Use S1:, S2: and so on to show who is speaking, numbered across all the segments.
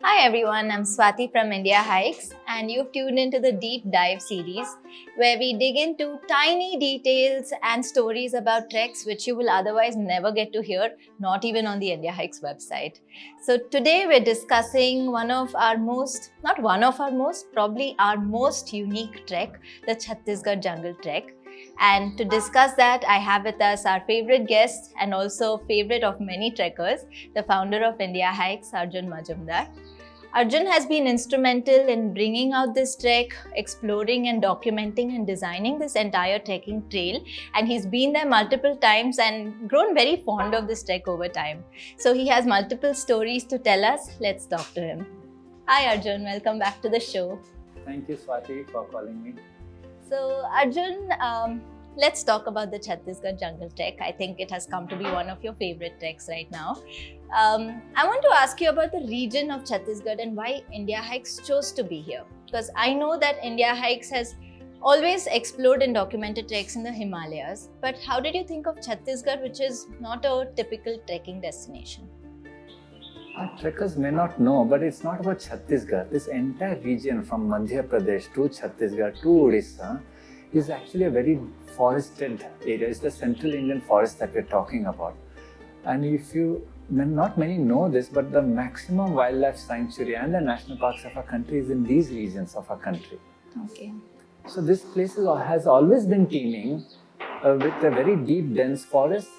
S1: Hi everyone, I'm Swathi from Indiahikes, and you've tuned into the Deep Dive series where we dig into tiny details and stories about treks which you will otherwise never get to hear, not even on the Indiahikes website. So today we're discussing probably our most unique trek, the Chhattisgarh Jungle trek. And to discuss that, I have with us our favorite guest and also favorite of many trekkers, the founder of Indiahikes, Arjun Majumdar. Arjun has been instrumental in bringing out this trek, exploring and documenting and designing this entire trekking trail, and he's been there multiple times and grown very fond of this trek over time. So he has multiple stories to tell us. Let's talk to him. Hi Arjun, welcome back to the show.
S2: Thank you, Swathi, for calling me.
S1: So Arjun, let's talk about the Chhattisgarh Jungle trek. I think it has come to be one of your favorite treks right now. I want to ask you about the region of Chhattisgarh and why Indiahikes chose to be here. Because I know that Indiahikes has always explored and documented treks in the Himalayas. But how did you think of Chhattisgarh, which is not a typical trekking destination?
S2: Our trekkers may not know, but it's not about Chhattisgarh. This entire region from Madhya Pradesh to Chhattisgarh to Odisha is actually a very forested area. It's the central Indian forest that we're talking about. And not many know this, but the maximum wildlife sanctuary and the national parks of our country is in these regions of our country.
S1: Okay.
S2: So this place has always been teeming with a very deep, dense forest,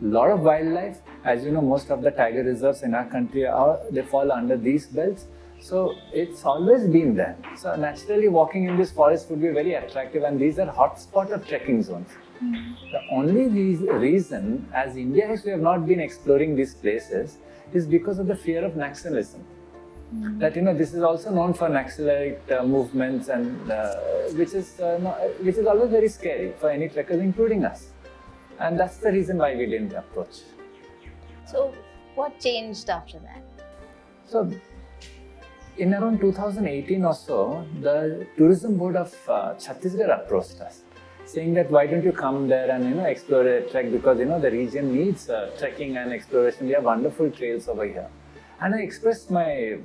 S2: lot of wildlife. As you know, most of the tiger reserves in our country they fall under these belts. So it's always been there. So naturally walking in this forest would be very attractive, and these are hotspot of trekking zones. The only reason as India we have not been exploring these places is because of the fear of Naxalism. That this is also known for Naxalite movements, and which is always very scary for any trekkers, including us. And that's the reason why we didn't approach.
S1: So what changed after that?
S2: So in around 2018 or so, the tourism board of Chhattisgarh approached us, saying that why don't you come there and explore a trek, because the region needs trekking and exploration. We have wonderful trails over here. And I expressed my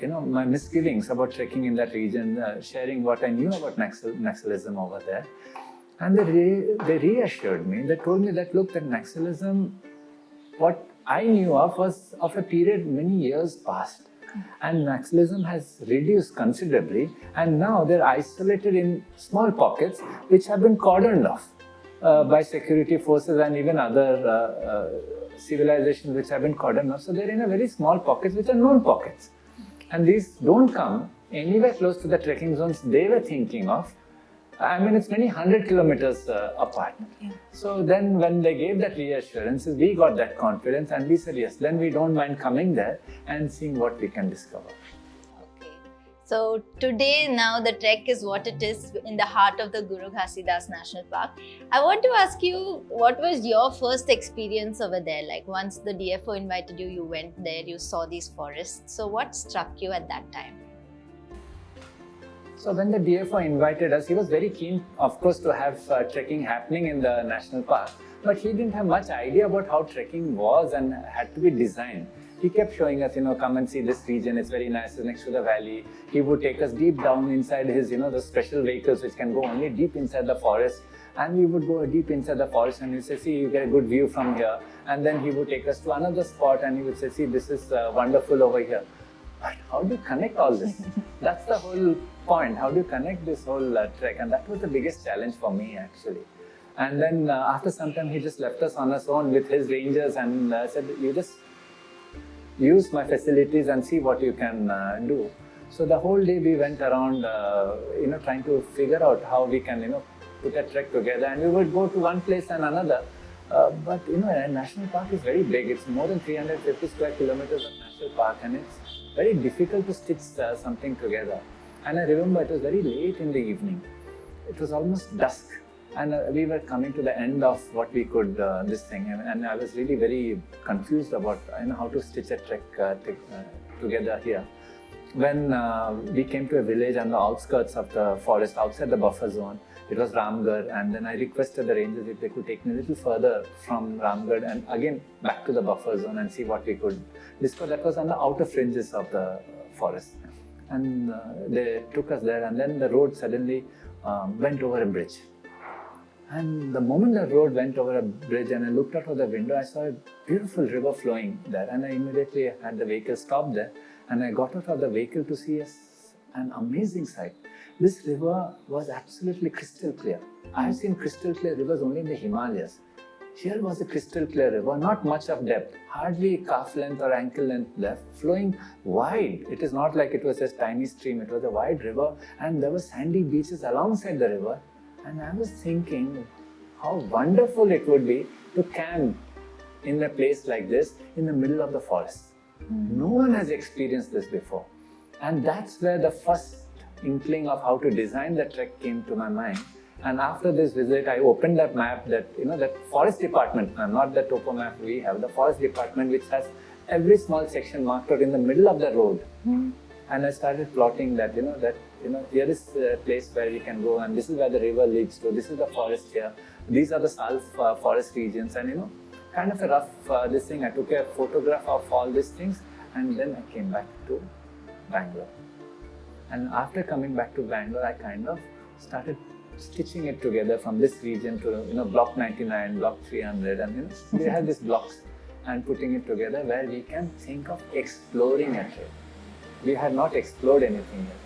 S2: my misgivings about trekking in that region, sharing what I knew about Naxalism over there. And they reassured me. They told me that look, that Naxalism, what I knew of was of a period many years past. And Naxalism has reduced considerably, and now they're isolated in small pockets which have been cordoned off by security forces and even other civilizations which have been cordoned off. So they're in a very small pockets which are known pockets. And these don't come anywhere close to the trekking zones they were thinking of. I mean, it's many 100 kilometers apart. Yeah. So then when they gave that reassurances, we got that confidence and we said, yes, then we don't mind coming there and seeing what we can discover.
S1: Okay. So today now the trek is what it is in the heart of the Guru Ghasidas National Park. I want to ask you, what was your first experience over there? Like once the DFO invited you, you went there, you saw these forests. So what struck you at that time?
S2: So when the DFO invited us, he was very keen, of course, to have trekking happening in the national park. But he didn't have much idea about how trekking was and had to be designed. He kept showing us, come and see this region, it's very nice, it's next to the valley. He would take us deep down inside his, the special vehicles which can go only deep inside the forest. And we would go deep inside the forest and he would say, see, you get a good view from here. And then he would take us to another spot and he would say, see, this is wonderful over here. But how do you connect all this? That's the whole point. How do you connect this whole trek? And that was the biggest challenge for me actually. And then after some time, he just left us on our own with his rangers and said, you just use my facilities and see what you can do. So the whole day we went around, trying to figure out how we can, put a trek together. And we would go to one place and another. But a national park is very big. It's more than 350 square kilometers of national park, and it's very difficult to stitch something together. And I remember it was very late in the evening. It was almost dusk, and we were coming to the end of what we could and I was really very confused about how to stitch a trek together here. when we came to a village on the outskirts of the forest, outside the buffer zone. It was Ramgarh, and then I requested the rangers if they could take me a little further from Ramgarh and again back to the buffer zone and see what we could discover. That was on the outer fringes of the forest. And they took us there, and then the road suddenly went over a bridge. And the moment the road went over a bridge and I looked out of the window, I saw a beautiful river flowing there, and I immediately had the vehicle stop there, and I got out of the vehicle to see an amazing sight. This river was absolutely crystal clear. I have seen crystal clear rivers only in the Himalayas. Here was a crystal clear river, not much of depth, hardly calf length or ankle length depth, flowing wide. It is not like it was a tiny stream, it was a wide river, and there were sandy beaches alongside the river. And I was thinking how wonderful it would be to camp in a place like this in the middle of the forest. No one has experienced this before. And that's where the first inkling of how to design the trek came to my mind. And after this visit, I opened that map, that forest department map, not the topo map we have, the forest department which has every small section marked out in the middle of the road. And I started plotting that, here is a place where we can go, and this is where the river leads to, this is the forest here, these are the Salf forest regions, and kind of a rough this thing. I took a photograph of all these things, and then I came back to Bangalore. And after coming back to Bangalore, I kind of started stitching it together from this region to block 99, block 300, and we have these blocks, and putting it together where we can think of exploring a trail. We had not explored anything yet.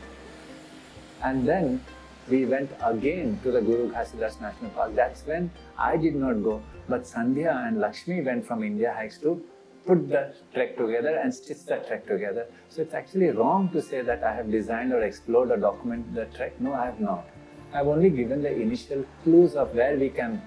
S2: And then we went again to the Guru Ghasidas National Park. That's when I did not go, but Sandhya and Lakshmi went from Indiahikes to put the trek together and stitch the trek together. So it's actually wrong to say that I have designed or explored or documented the trek. No, I have not. I've only given the initial clues of where we can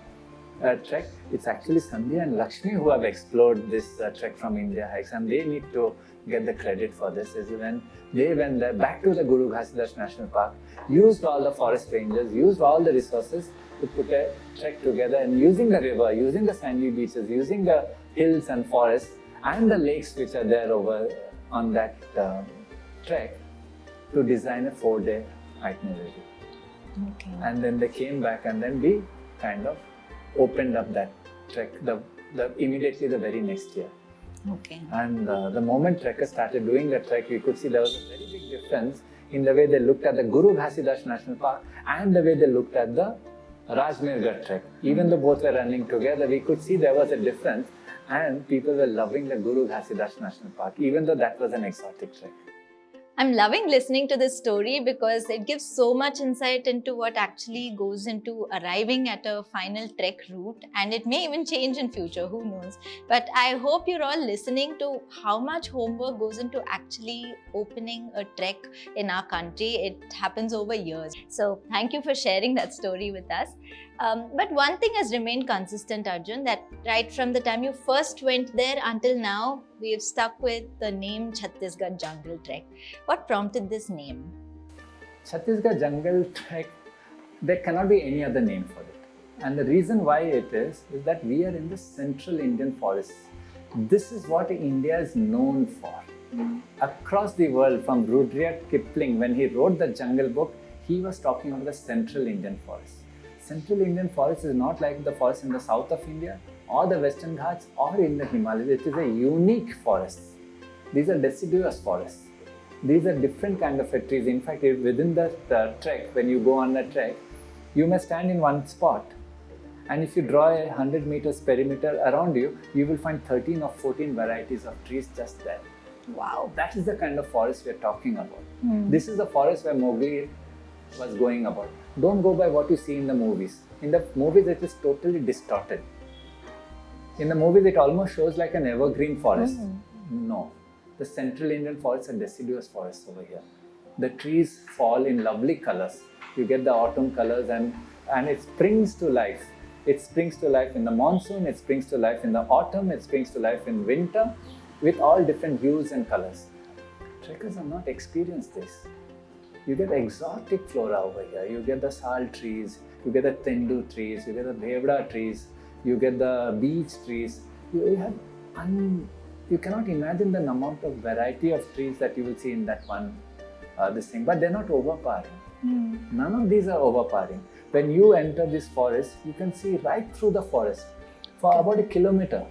S2: trek. It's actually Sandhya and Lakshmi who have explored this trek from Indiahikes, and they need to get the credit for this. Is when they went there back to the Guru Ghasidas National Park, used all the forest rangers, used all the resources to put a trek together, and using the river, using the sandy beaches, using the hills and forests and the lakes which are there over on that trek to design a 4-day itinerary.
S1: Okay.
S2: And then they came back, and then we kind of opened up that trek immediately the very next year.
S1: Okay.
S2: And the moment trekkers started doing the trek, we could see there was a very big difference in the way they looked at the Guru Ghasidas National Park and the way they looked at the Rajmirgarh trek. Even though both were running together, we could see there was a difference, and people were loving the Guru Ghasidas National Park, even though that was an exotic trek.
S1: I'm loving listening to this story because it gives so much insight into what actually goes into arriving at a final trek route, and it may even change in future, who knows. But I hope you're all listening to how much homework goes into actually opening a trek in our country. It happens over years. So thank you for sharing that story with us. But one thing has remained consistent, Arjun, that right from the time you first went there until now, we have stuck with the name Chhattisgarh Jungle Trek. What prompted this name?
S2: Chhattisgarh Jungle Trek, there cannot be any other name for it. And the reason why it is that we are in the central Indian forests. This is what India is known for. Across the world, from Rudyard Kipling, when he wrote the Jungle Book, he was talking about the central Indian forests. Central Indian forest is not like the forest in the south of India or the Western Ghats or in the Himalayas. It is a unique forest. These are deciduous forests. These are different kind of trees. In fact, within the trek, when you go on the trek, you may stand in one spot, and if you draw a 100 meters perimeter around you, you will find 13 or 14 varieties of trees just there.
S1: Wow.
S2: That is the kind of forest we are talking about. This is the forest where Mowgli was going about. Don't go by what you see in the movies. In the movies, it is totally distorted. In the movies, it almost shows like an evergreen forest. No. The central Indian forests are deciduous forests over here. The trees fall in lovely colors. You get the autumn colors, and it springs to life. It springs to life in the monsoon, it springs to life in the autumn, it springs to life in winter, with all different hues and colors. Trekkers have not experienced this. You get exotic flora over here. You get the sal trees, you get the tendu trees, you get the bhevda trees, you get the beech trees. You cannot imagine the amount of variety of trees that you will see in that one this thing, but they're not overpowering. None of these are overpowering. When you enter this forest, you can see right through the forest for about a kilometer.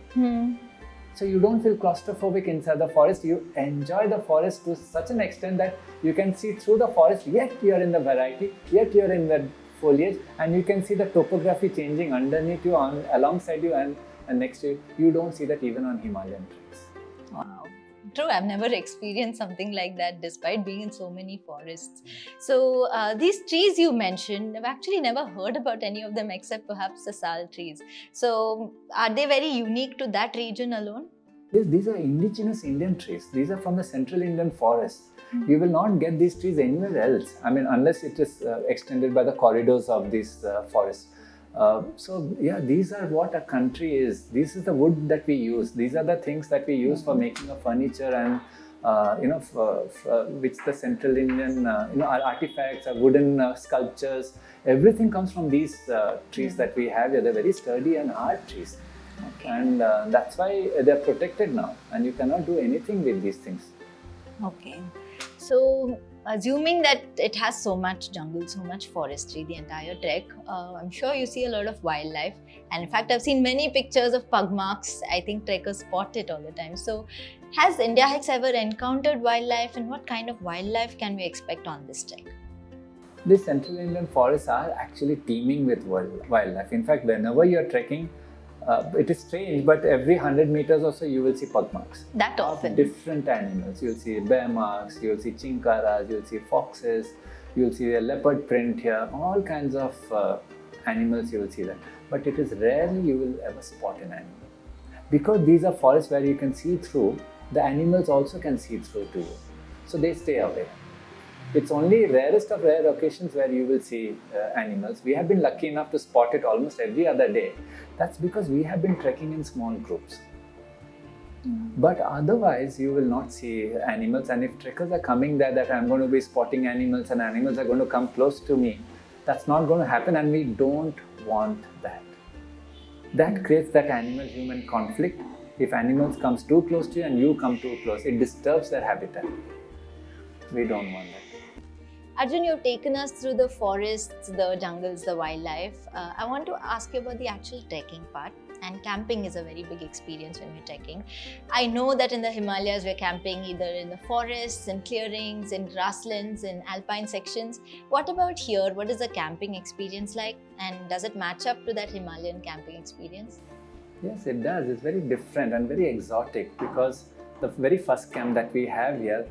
S2: So you don't feel claustrophobic inside the forest. You enjoy the forest to such an extent that you can see through the forest, yet you are in the variety, yet you are in the foliage, and you can see the topography changing underneath you, alongside you, and next to you. You don't see that even on Himalayan Trees.
S1: Wow. True, I've never experienced something like that despite being in so many forests. So these trees you mentioned, I've actually never heard about any of them except perhaps the sal trees. So are they very unique to that region alone?
S2: These are indigenous Indian trees. These are from the central Indian forests. You will not get these trees anywhere else. I mean, unless it is extended by the corridors of these forests. So yeah, these are what a country is. This is the wood that we use. These are the things that we use for making a furniture and which the central Indian artifacts, wooden sculptures. Everything comes from these trees that we have here. They're very sturdy and hard trees, and that's why they're protected now. And you cannot do anything with these things.
S1: Okay, so assuming that it has so much jungle, so much forestry, the entire trek, I'm sure you see a lot of wildlife. And in fact, I've seen many pictures of pug marks. I think trekkers spot it all the time. So has Indiahikes ever encountered wildlife, and what kind of wildlife can we expect on this trek?
S2: The central Indian forests are actually teeming with wildlife. In fact, whenever you're trekking, it is strange, but every 100 meters or so, you will see pug marks.
S1: That often?
S2: Different animals. You'll see bear marks, you'll see chinkaras, you'll see foxes, you'll see a leopard print here, all kinds of animals you will see that. But it is rarely you will ever spot an animal. Because these are forests where you can see through, the animals also can see through to you. So they stay away. It's only rarest of rare occasions where you will see animals. We have been lucky enough to spot it almost every other day. That's because we have been trekking in small groups. But otherwise, you will not see animals. And if trekkers are coming there that I'm going to be spotting animals and animals are going to come close to me, that's not going to happen, and we don't want that. That creates that animal-human conflict. If animals come too close to you and you come too close, it disturbs their habitat. We don't want that.
S1: Arjun, you've taken us through the forests, the jungles, the wildlife. I want to ask you about the actual trekking part. And camping is a very big experience when we're trekking. I know that in the Himalayas, we're camping either in the forests, in clearings, in grasslands, in alpine sections. What about here? What is the camping experience like? And does it match up to that Himalayan camping experience?
S2: Yes, it does. It's very different and very exotic, because the very first camp that we have here,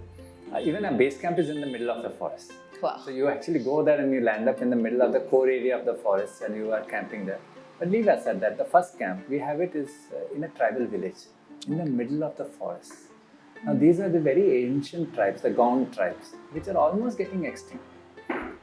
S2: even a base camp is in the middle of the forest.
S1: Wow.
S2: So you actually go there and you land up in the middle of the core area of the forest and you are camping there. But leave aside that, the first camp we have it is in a tribal village in the middle of the forest. Now these are the very ancient tribes, the Gaon tribes, which are almost getting extinct.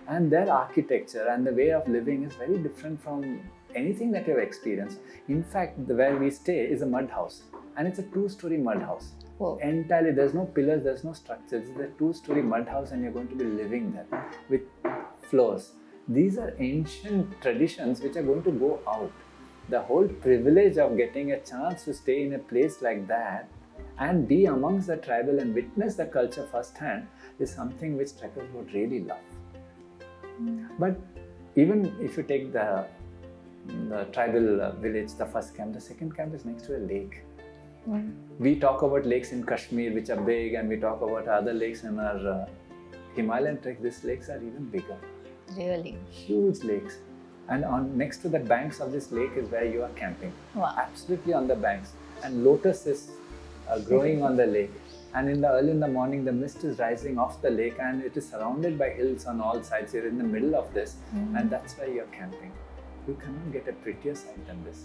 S2: And their architecture and the way of living is very different from anything that you've experienced. In fact, where we stay is a mud house, and it's a 2-story mud house.
S1: Whoa.
S2: Entirely, there's no pillars, there's no structures. It's a 2-story mud house, and you're going to be living there with floors. These are ancient traditions which are going to go out. The whole privilege of getting a chance to stay in a place like that and be amongst the tribal and witness the culture firsthand is something which trekkers would really love. But even if you take the tribal village, the first camp, the second camp is next to a lake. We talk about lakes in Kashmir which are big, and we talk about other lakes in our Himalayan trek. These lakes are even bigger.
S1: Really?
S2: Huge lakes. And next to the banks of this lake is where you are camping.
S1: Wow.
S2: Absolutely on the banks. And lotus is growing on the lake. And early in the morning, the mist is rising off the lake, and it is surrounded by hills on all sides. You're in the middle of this, and that's where you're camping. You cannot get a prettier sight than this.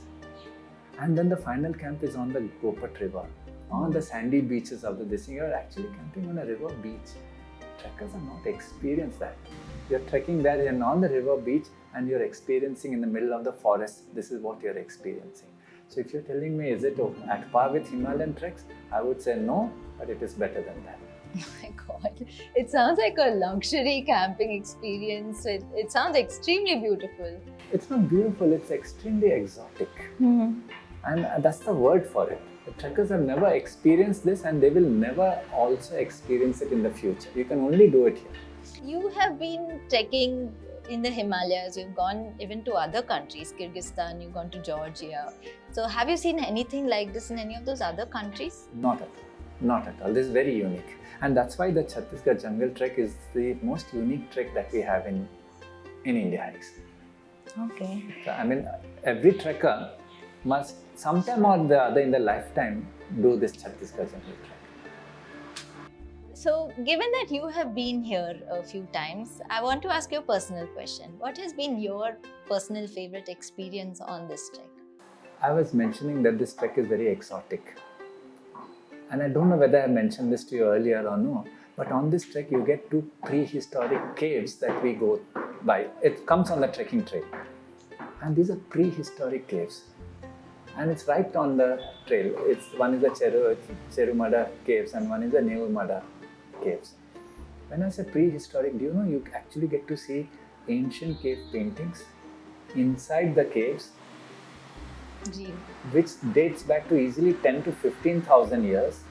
S2: And then the final camp is on the Gopat River, on the sandy beaches of this. You're actually camping on a river beach. Trekkers are not experienced that. You're trekking there, you're on the river beach, and you're experiencing in the middle of the forest. This is what you're experiencing. So if you're telling me, is it at par with Himalayan treks? I would say no, but it is better than that.
S1: Oh my God. It sounds like a luxury camping experience. It sounds extremely beautiful.
S2: It's not beautiful, it's extremely exotic. And that's the word for it. The trekkers have never experienced this and they will never also experience it in the future. You can only do it here.
S1: You have been trekking in the Himalayas, you've gone even to other countries, Kyrgyzstan, you've gone to Georgia. So have you seen anything like this in any of those other countries?
S2: Not at all. Not at all. This is very unique. And that's why the Chhattisgarh Jungle Trek is the most unique trek that we have in Indiahikes.
S1: Okay.
S2: So, I mean, every trekker must sometime or the other in their lifetime do this Chhattisgarh Jungle Trek.
S1: So, given that you have been here a few times, I want to ask you a personal question. What has been your personal favorite experience on this trek?
S2: I was mentioning that this trek is very exotic. And I don't know whether I mentioned this to you earlier or no, but on this trek you get two prehistoric caves that we go by. It comes on the trekking trail. And these are prehistoric caves. And it's right on the trail. One is the Cherumada caves and one is the Neumada caves. When I say prehistoric, do you know you actually get to see ancient cave paintings inside the caves, which dates back to easily 10 to 15,000 years,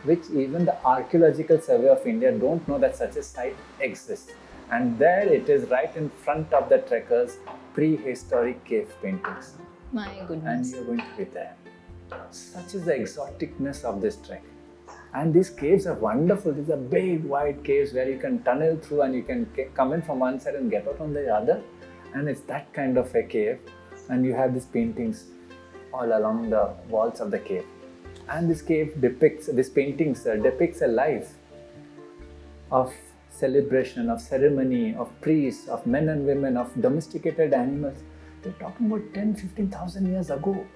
S2: which even the Archaeological Survey of India don't know that such a site exists. And there it is right in front of the trekkers, prehistoric cave paintings.
S1: My goodness.
S2: And you're going to be there. Such is the exoticness of this trek. And these caves are wonderful. These are big, wide caves where you can tunnel through and you can come in from one side and get out on the other. And it's that kind of a cave. And you have these paintings all along the walls of the cave. And this cave depicts a life of celebration, of ceremony, of priests, of men and women, of domesticated animals. We're talking about 10-15,000 years ago.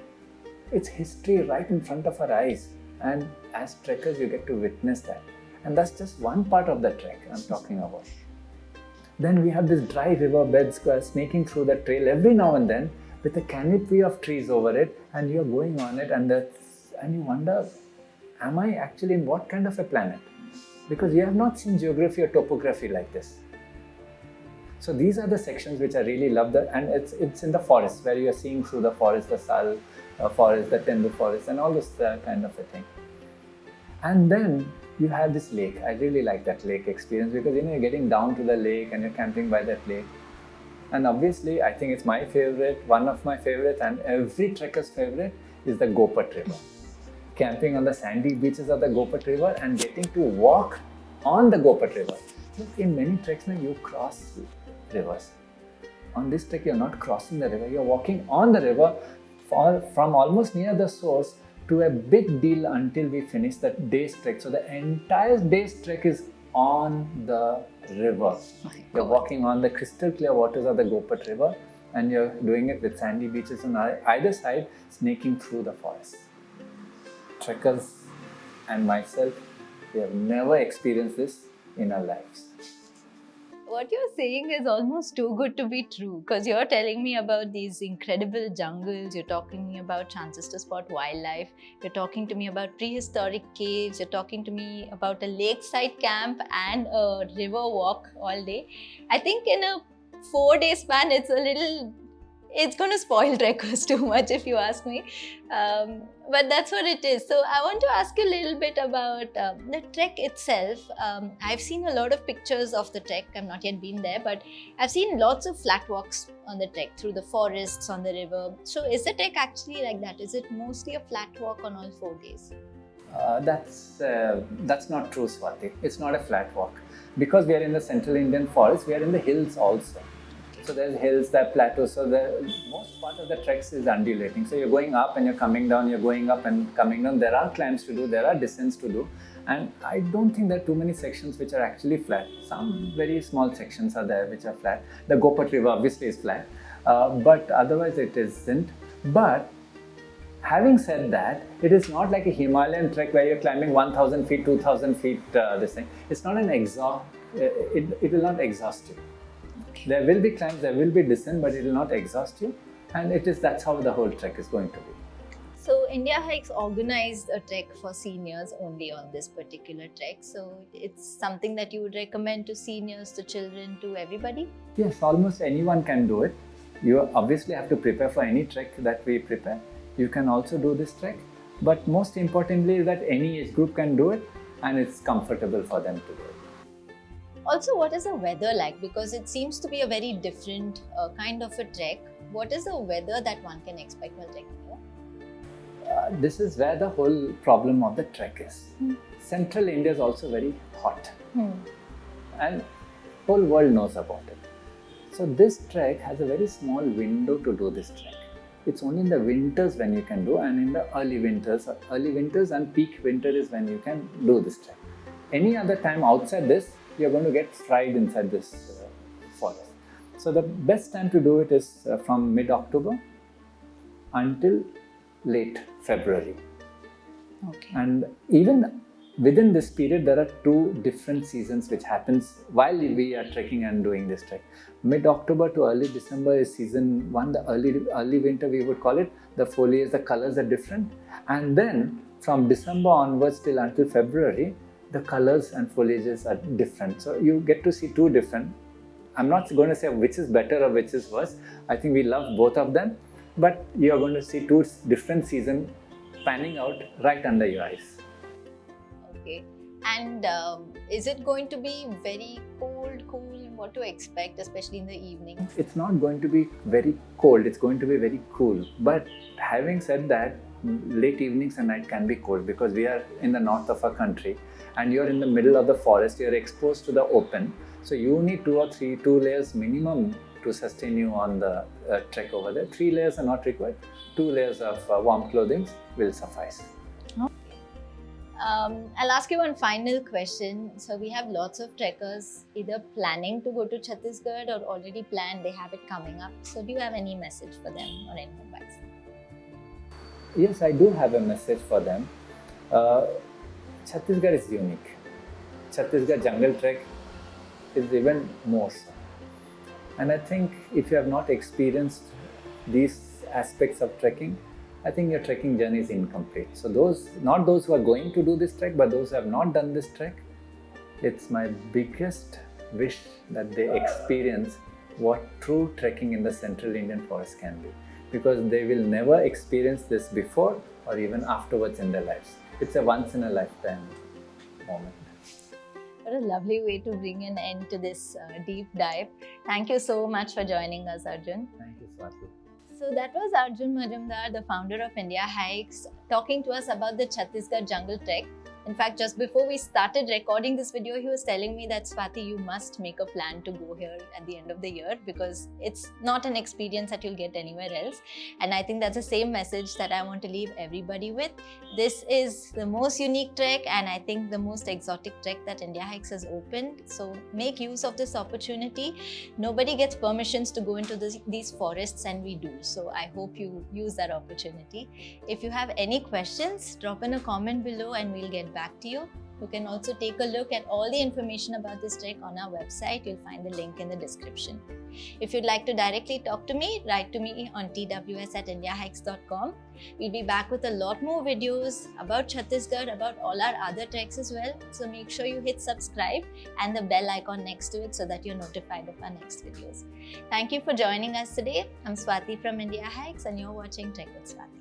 S2: It's history right in front of our eyes. And as trekkers, you get to witness that. And that's just one part of the trek I'm talking about. Then we have this dry river beds snaking through the trail every now and then with a canopy of trees over it, and you're going on it and you wonder, am I actually in what kind of a planet? Because you have not seen geography or topography like this. So these are the sections which I really love, and it's in the forest where you are seeing through the forest, the Sal forest, the Tendu forest, and all this kind of a thing. And then you have this lake. I really like that lake experience because you're getting down to the lake and you're camping by that lake. And obviously, I think it's my favorite, one of my favorites, and every trekker's favorite is the Gopat River. Camping on the sandy beaches of the Gopat River and getting to walk on the Gopat River. Look, in many treks now you cross rivers. On this trek, you're not crossing the river, you're walking on the river from almost near the source to a big deal until we finish the day's trek. So the entire day's trek is on the river. You're walking on the crystal clear waters of the Gopat River and you're doing it with sandy beaches on either side, snaking through the forest. Trekkers and myself, we have never experienced this in our lives.
S1: What you're saying is almost too good to be true, because you're telling me about these incredible jungles, you're talking to me about chances to spot wildlife, you're talking to me about prehistoric caves, you're talking to me about a lakeside camp and a river walk all day. I think in a 4-day span, it's going to spoil trekkers too much if you ask me. But that's what it is. So I want to ask you a little bit about the trek itself. I've seen a lot of pictures of the trek. I've not yet been there, but I've seen lots of flat walks on the trek through the forests, on the river. So is the trek actually like that? Is it mostly a flat walk on all 4 days?
S2: That's not true, Swathi. It's not a flat walk. Because we are in the central Indian forest, we are in the hills also. So there's hills, there are plateaus, so the most part of the treks is undulating. So you're going up and you're coming down, you're going up and coming down. There are climbs to do, there are descents to do. And I don't think there are too many sections which are actually flat. Some very small sections are there which are flat. The Gopat River obviously is flat, but otherwise it isn't. But having said that, it is not like a Himalayan trek where you're climbing 1,000 feet, 2,000 feet, this thing. It's not an exhaust, it will not exhaust you. There will be climbs, there will be descent, but it will not exhaust you. And that's how the whole trek is going to be.
S1: So Indiahikes organized a trek for seniors only on this particular trek. So it's something that you would recommend to seniors, to children, to everybody?
S2: Yes, almost anyone can do it. You obviously have to prepare for any trek that we prepare. You can also do this trek. But most importantly is that any age group can do it and it's comfortable for them to do it.
S1: Also, what is the weather like? Because it seems to be a very different kind of a trek. What is the weather that one can expect while trekking here?
S2: This is where the whole problem of the trek is. Central India is also very hot. And whole world knows about it. So this trek has a very small window to do this trek. It's only in the winters when you can do, and in the early winters and peak winter is when you can do this trek. Any other time outside this, you're going to get fried inside this forest. So the best time to do it is from mid-October until late February.
S1: Okay.
S2: And even within this period, there are two different seasons which happens while we are trekking and doing this trek. Mid-October to early December is season 1, the early winter we would call it. The foliage, the colors are different. And then from December onwards till until February, the colors and foliages are different. So you get to see two different. I'm not going to say which is better or which is worse. I think we love both of them. But you're going to see two different seasons panning out right under your eyes.
S1: Okay. And is it going to be very cold, cool? What to expect, especially in the evenings?
S2: It's not going to be very cold. It's going to be very cool. But having said that, late evenings and night can be cold because we are in the north of our country and you're in the middle of the forest. You're exposed to the open. So you need 2 or 3 layers minimum to sustain you on the trek over there. 3 layers are not required. 2 layers of warm clothing will suffice.
S1: I'll ask you one final question. So we have lots of trekkers either planning to go to Chhattisgarh or already planned, they have it coming up. So do you have any message for them or any advice?
S2: Yes, I do have a message for them. Chhattisgarh is unique. Chhattisgarh Jungle Trek is even more so. And I think if you have not experienced these aspects of trekking, I think your trekking journey is incomplete. So not those who are going to do this trek, but those who have not done this trek, it's my biggest wish that they experience what true trekking in the central Indian forest can be. Because they will never experience this before or even afterwards in their lives. It's a once in a lifetime moment.
S1: What a lovely way to bring an end to this deep dive. Thank you so much for joining us, Arjun.
S2: Thank you, Swathi.
S1: So that was Arjun Majumdar, the founder of Indiahikes, talking to us about the Chhattisgarh Jungle Trek. In fact, just before we started recording this video, he was telling me that, Swathi, you must make a plan to go here at the end of the year because it's not an experience that you'll get anywhere else. And I think that's the same message that I want to leave everybody with. This is the most unique trek and I think the most exotic trek that Indiahikes has opened. So make use of this opportunity. Nobody gets permissions to go into these forests and we do. So I hope you use that opportunity. If you have any questions, drop in a comment below and we'll get back to you. You can also take a look at all the information about this trek on our website. You'll find the link in the description. If you'd like to directly talk to me, write to me on tws@indiahikes.com. We'll be back with a lot more videos about Chhattisgarh, about all our other treks as well. So make sure you hit subscribe and the bell icon next to it so that you're notified of our next videos. Thank you for joining us today. I'm Swathi from Indiahikes and you're watching Trek with Swathi.